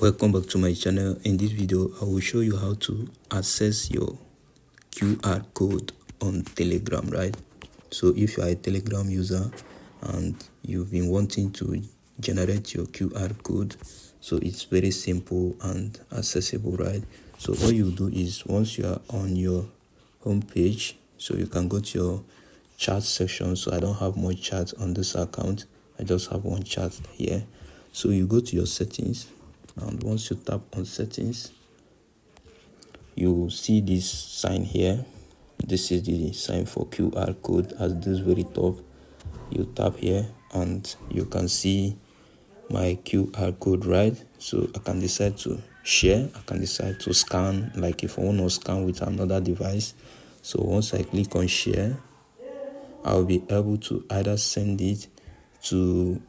Welcome back to my channel. In this video I will show you how to access your QR code on Telegram, right? So if you are a Telegram user and you've been wanting to generate your QR code, so it's very simple and accessible, right? So all you do is, once you are on your home page, so you can go to your chat section. So I don't have much chat on this account, I just have one chat here. So you go to your settings, and once you tap on settings, you see this sign here. This is the sign for QR code at this very top. You tap here and you can see my QR code, right? So I can decide to share, I can decide to scan, like if I want to scan with another device. So once I click on share, I'll be able to either send it to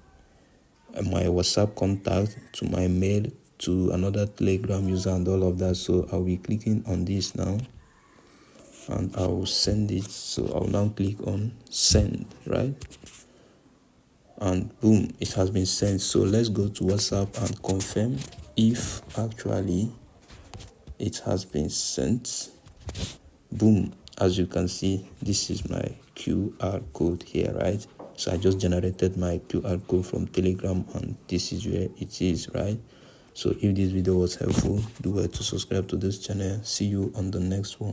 my WhatsApp contact, to my mail, to another Telegram user and all of that. So I'll be clicking on this now and I will send it. So I'll now click on send, right? And boom, it has been sent. So let's go to WhatsApp and confirm if actually it has been sent. Boom, as you can see, this is my QR code here, right? So I just generated my QR code from Telegram and this is where it is, right? So if this video was helpful, do well to subscribe to this channel. See you on the next one.